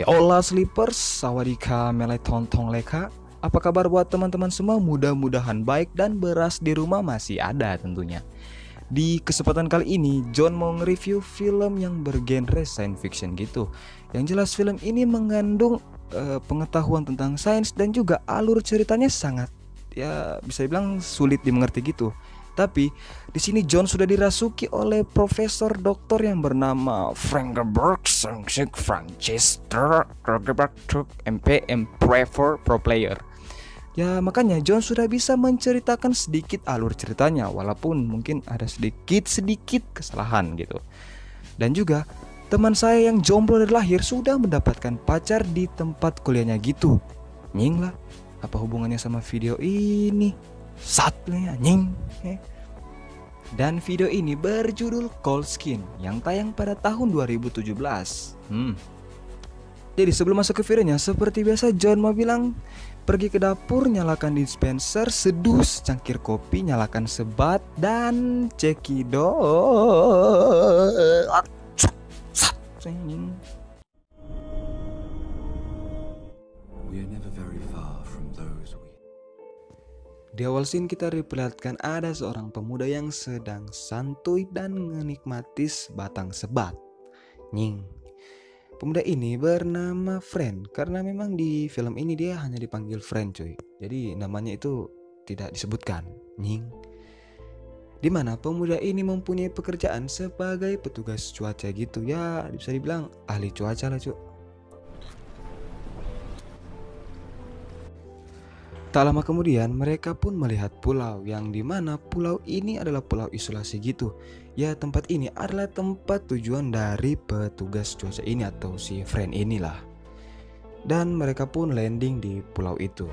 Hola Sleepers, sawadika melai tontong leka. Apa kabar buat teman-teman semua? Mudah-mudahan baik dan beras di rumah masih ada tentunya. Di kesempatan kali ini, John mau nge-review film yang bergenre science fiction gitu. Yang jelas film ini mengandung pengetahuan tentang sains dan juga alur ceritanya sangat, ya bisa dibilang sulit dimengerti gitu. Tapi di sini John sudah dirasuki oleh profesor doktor yang bernama Frankenberg Sangsik Franchester MPM Prefer Pro Player. Ya makanya John sudah bisa menceritakan sedikit alur ceritanya, walaupun mungkin ada sedikit kesalahan gitu. Dan juga teman saya yang jomblo dari lahir sudah mendapatkan pacar di tempat kuliahnya gitu. Nying lah, apa hubungannya sama video ini? Satnya nying. Dan video ini berjudul Cold Skin yang tayang pada tahun 2017. Jadi sebelum masuk ke videonya, seperti biasa John mau bilang, pergi ke dapur, nyalakan dispenser, seduh secangkir kopi, nyalakan sebat, dan cekidot. Di awal scene kita diperlihatkan ada seorang pemuda yang sedang santuy dan menikmati sebatang sebat. Nying. Pemuda ini bernama Friend karena memang di film ini dia hanya dipanggil Friend cuy. Jadi namanya itu tidak disebutkan. Nying. Dimana pemuda ini mempunyai pekerjaan sebagai petugas cuaca gitu. Ya bisa dibilang ahli cuaca lah cuy. Tak lama kemudian mereka pun melihat pulau yang dimana pulau ini adalah pulau isolasi gitu. Ya tempat ini adalah tempat tujuan dari petugas cuaca ini atau si Friend inilah. Dan mereka pun landing di pulau itu.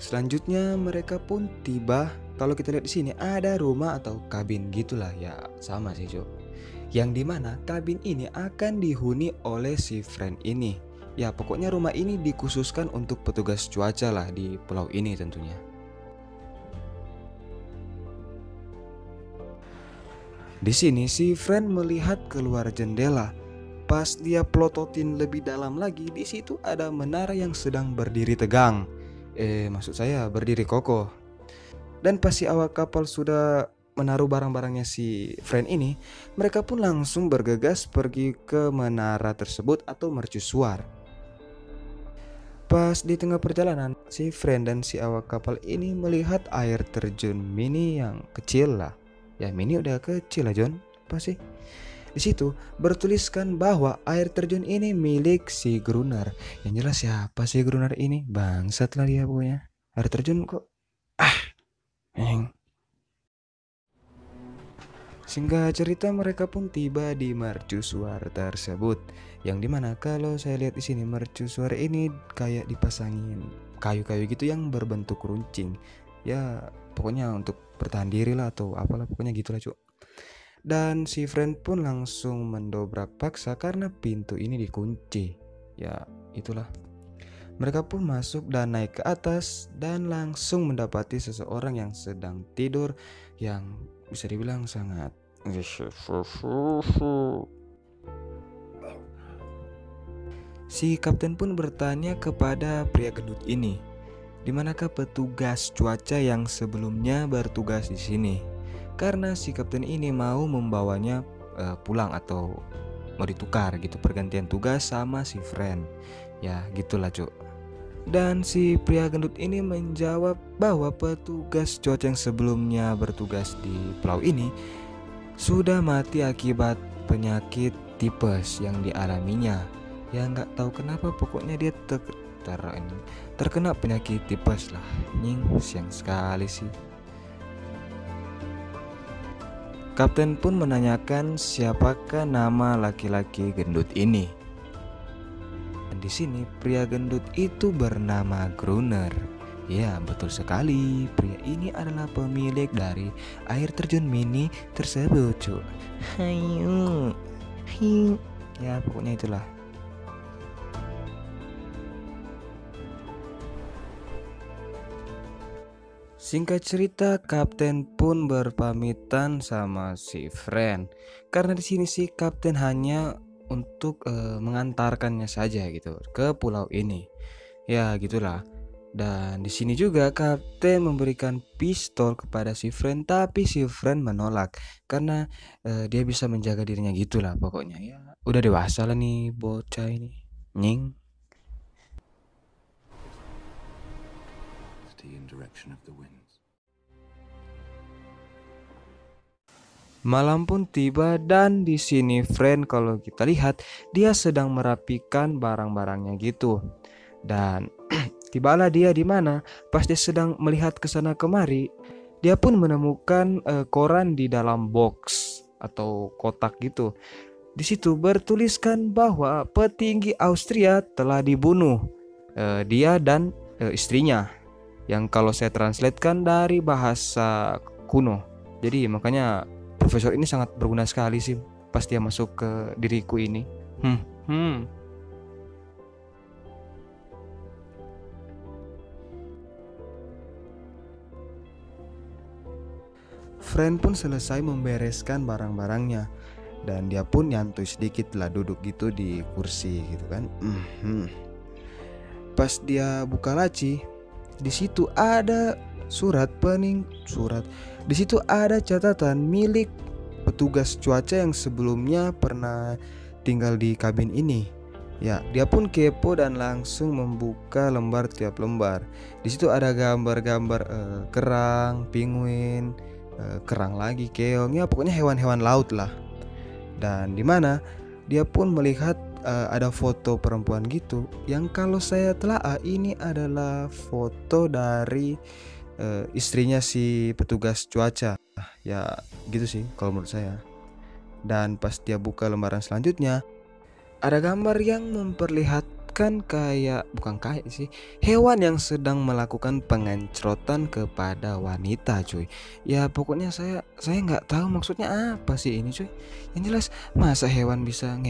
Selanjutnya mereka pun tiba. Kalau kita lihat di sini ada rumah atau kabin gitulah ya, sama sih cuy. Yang dimana kabin ini akan dihuni oleh si Friend ini. Ya pokoknya rumah ini dikhususkan untuk petugas cuaca lah di pulau ini tentunya. Di sini si Friend melihat keluar jendela. Pas dia plototin lebih dalam lagi, di situ ada menara yang sedang berdiri tegang. Maksud saya berdiri kokoh. Dan pas si awak kapal sudah menaruh barang-barangnya si Friend ini, mereka pun langsung bergegas pergi ke menara tersebut atau mercusuar. Pas di tengah perjalanan, si Friend dan si awak kapal ini melihat air terjun mini yang kecil lah. Ya mini udah kecil lah John, apa sih? Di situ bertuliskan bahwa air terjun ini milik si Gruner. Yang jelas siapa sih Gruner ini? Bangsat lah dia pokoknya. Air terjun kok. Singkat cerita mereka pun tiba di mercusuar tersebut, yang dimana kalau saya lihat di sini mercusuar ini kayak dipasangin kayu-kayu gitu yang berbentuk runcing. Ya pokoknya untuk bertahan diri lah atau apalah pokoknya gitulah cuk. Dan si Friend pun langsung mendobrak paksa karena pintu ini dikunci. Ya itulah. Mereka pun masuk dan naik ke atas dan langsung mendapati seseorang yang sedang tidur yang bisa dibilang sangat Si kapten pun bertanya kepada pria gendut ini, di manakah petugas cuaca yang sebelumnya bertugas di sini? Karena si kapten ini mau membawanya pulang atau mau ditukar gitu, pergantian tugas sama si Friend. Ya gitulah cuk. Dan si pria gendut ini menjawab bahwa petugas cuaca yang sebelumnya bertugas di pulau ini sudah mati akibat penyakit tipes yang dialaminya. Ya nggak tahu kenapa pokoknya dia terkena penyakit tipes lah. Nying siang sekali sih. Kapten pun menanyakan siapakah nama laki-laki gendut ini. Di sini pria gendut itu bernama Gruner. Ya betul sekali, pria ini adalah pemilik dari air terjun mini tersebut cuy. Hayu. Ya pokoknya itulah. Singkat cerita, kapten pun berpamitan sama si friend. Karena di sini si kapten hanya untuk mengantarkannya saja gitu ke pulau ini. Ya, gitulah. Dan di sini juga kapten memberikan pistol kepada si friend, tapi si friend menolak karena dia bisa menjaga dirinya gitulah pokoknya. Ya, udah dewasa lah nih bocah ini. Nying. Malam pun tiba dan di sini friend kalau kita lihat dia sedang merapikan barang-barangnya gitu. Dan tibalah dia di mana pas dia sedang melihat ke sana kemari, dia pun menemukan koran di dalam box atau kotak gitu. Di situ bertuliskan bahwa petinggi Austria telah dibunuh, dia dan istrinya. Yang kalau saya translatekan dari bahasa kuno. Jadi makanya profesor ini sangat berguna sekali sih pas dia masuk ke diriku ini. Friend pun selesai membereskan barang-barangnya dan dia pun nyantuy sedikit lah duduk gitu di kursi gitu kan. Pas dia buka laci, di situ ada surat. Di situ ada catatan milik petugas cuaca yang sebelumnya pernah tinggal di kabin ini. Ya, dia pun kepo dan langsung membuka lembar tiap lembar. Di situ ada gambar-gambar kerang, penguin, kerang lagi, keong, ya pokoknya hewan-hewan laut lah. Dan di mana dia pun melihat ada foto perempuan gitu yang kalau saya telah ini adalah foto dari istrinya si petugas cuaca. Ya gitu sih kalau menurut saya. Dan pas dia buka lembaran selanjutnya, ada gambar yang memperlihatkan bukan kayak sih, hewan yang sedang melakukan pengencrotan kepada wanita cuy. Ya pokoknya saya nggak tahu maksudnya apa sih ini cuy. Yang jelas masa hewan bisa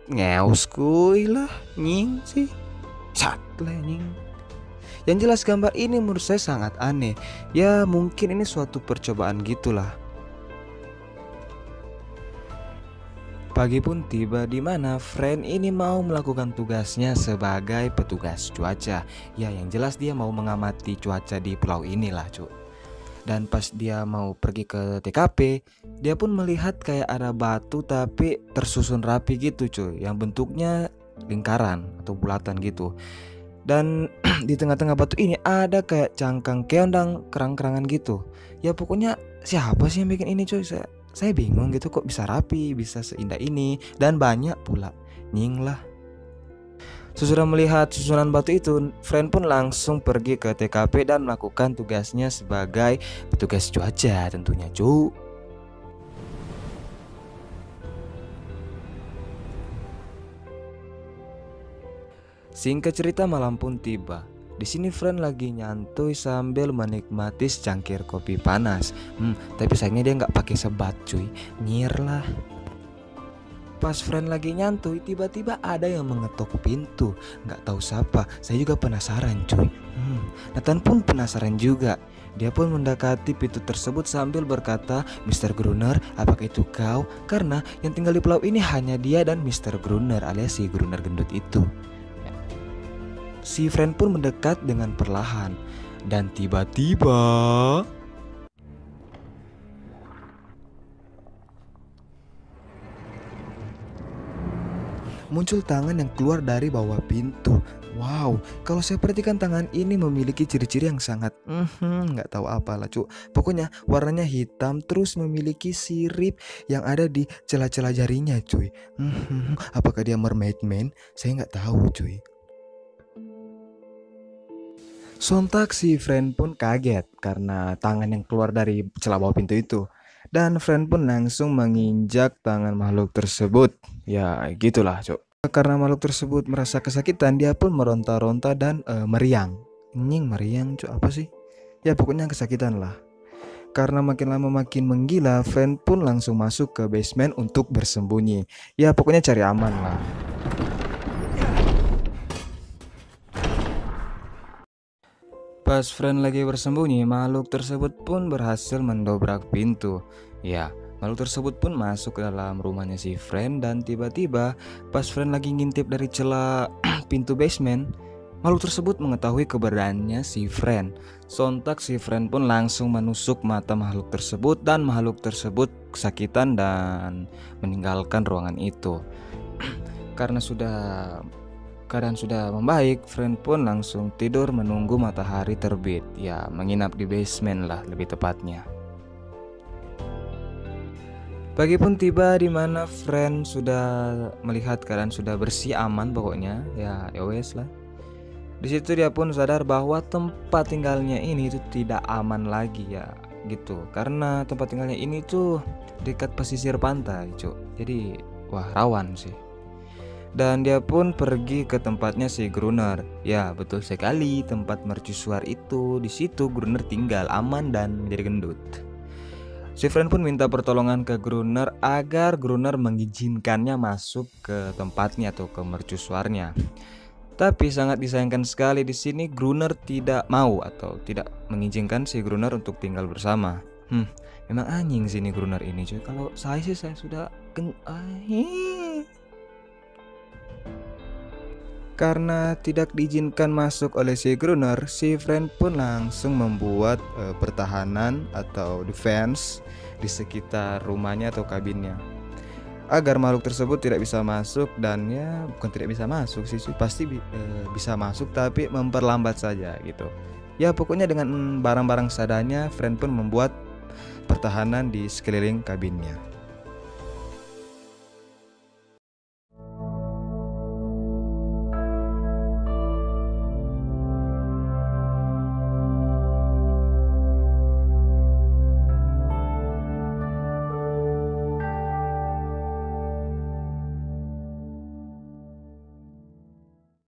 ngeus kuy lah nying sih. Sat lah nying. Yang jelas gambar ini menurut saya sangat aneh. Ya mungkin ini suatu percobaan gitulah. Pagi pun tiba di mana friend ini mau melakukan tugasnya sebagai petugas cuaca. Ya yang jelas dia mau mengamati cuaca di pulau inilah cuy. Dan pas dia mau pergi ke TKP, dia pun melihat kayak ada batu tapi tersusun rapi gitu cuy, yang bentuknya lingkaran atau bulatan gitu. Dan di tengah-tengah batu ini ada kayak cangkang keong dan kerang-kerangan gitu. Ya pokoknya siapa sih yang bikin ini cuy? Saya bingung gitu, kok bisa rapi, bisa seindah ini, dan banyak pula. Nying lah. Sesudah melihat susunan batu itu, friend pun langsung pergi ke TKP dan melakukan tugasnya sebagai petugas cuaca tentunya cu. Singkat cerita malam pun tiba. Di sini friend lagi nyantuy sambil menikmati secangkir kopi panas. Tapi sayangnya dia nggak pakai sebat cuy, nyir lah. Pas friend lagi nyantuy, tiba-tiba ada yang mengetuk pintu. Nggak tahu siapa. Saya juga penasaran cuy. Nathan pun penasaran juga. Dia pun mendekati pintu tersebut sambil berkata, "Mr. Gruner, apakah itu kau?" Karena yang tinggal di pulau ini hanya dia dan Mr. Gruner alias si Gruner gendut itu. Si friend pun mendekat dengan perlahan. Dan tiba-tiba muncul tangan yang keluar dari bawah pintu. Wow, kalau saya perhatikan tangan ini memiliki ciri-ciri yang sangat nggak tahu apalah cu. Pokoknya warnanya hitam terus memiliki sirip yang ada di celah-celah jarinya cuy. Apakah dia mermaid man? Saya nggak tahu cuy. Sontak si friend pun kaget karena tangan yang keluar dari celah bawah pintu itu. Dan friend pun langsung menginjak tangan makhluk tersebut. Ya gitulah cok. Karena makhluk tersebut merasa kesakitan, dia pun meronta-ronta dan meriang. Nying meriang cok, apa sih? Ya pokoknya kesakitan lah. Karena makin lama makin menggila, friend pun langsung masuk ke basement untuk bersembunyi. Ya pokoknya cari aman lah. Pas friend lagi bersembunyi, makhluk tersebut pun berhasil mendobrak pintu. Ya, makhluk tersebut pun masuk ke dalam rumahnya si friend dan tiba-tiba pas friend lagi ngintip dari celah pintu basement, makhluk tersebut mengetahui keberadaannya si friend. Sontak si friend pun langsung menusuk mata makhluk tersebut dan makhluk tersebut kesakitan dan meninggalkan ruangan itu. Karena keadaan sudah membaik, friend pun langsung tidur menunggu matahari terbit. Ya, menginap di basement lah lebih tepatnya. Pagi pun tiba di mana friend sudah melihat keadaan sudah bersih aman pokoknya. Ya wes lah. Di situ dia pun sadar bahwa tempat tinggalnya ini tuh tidak aman lagi ya gitu. Karena tempat tinggalnya ini tuh dekat pesisir pantai, cuk. Jadi wah rawan sih. Dan dia pun pergi ke tempatnya si Gruner. Ya, betul sekali, tempat mercusuar itu. Di situ Gruner tinggal aman dan menjadi gendut. Si friend pun minta pertolongan ke Gruner agar Gruner mengizinkannya masuk ke tempatnya atau ke mercusuarnya. Tapi sangat disayangkan sekali di sini Gruner tidak mau atau tidak mengizinkan si Gruner untuk tinggal bersama. Memang anjing sini Gruner ini cuy. Kalau saya sih saya sudah Karena tidak diizinkan masuk oleh si Gruner, si friend pun langsung membuat pertahanan atau defense di sekitar rumahnya atau kabinnya agar makhluk tersebut tidak bisa masuk. Dan ya bukan tidak bisa masuk sih, pasti bisa masuk tapi memperlambat saja gitu. Ya pokoknya dengan barang-barang seadanya, friend pun membuat pertahanan di sekeliling kabinnya.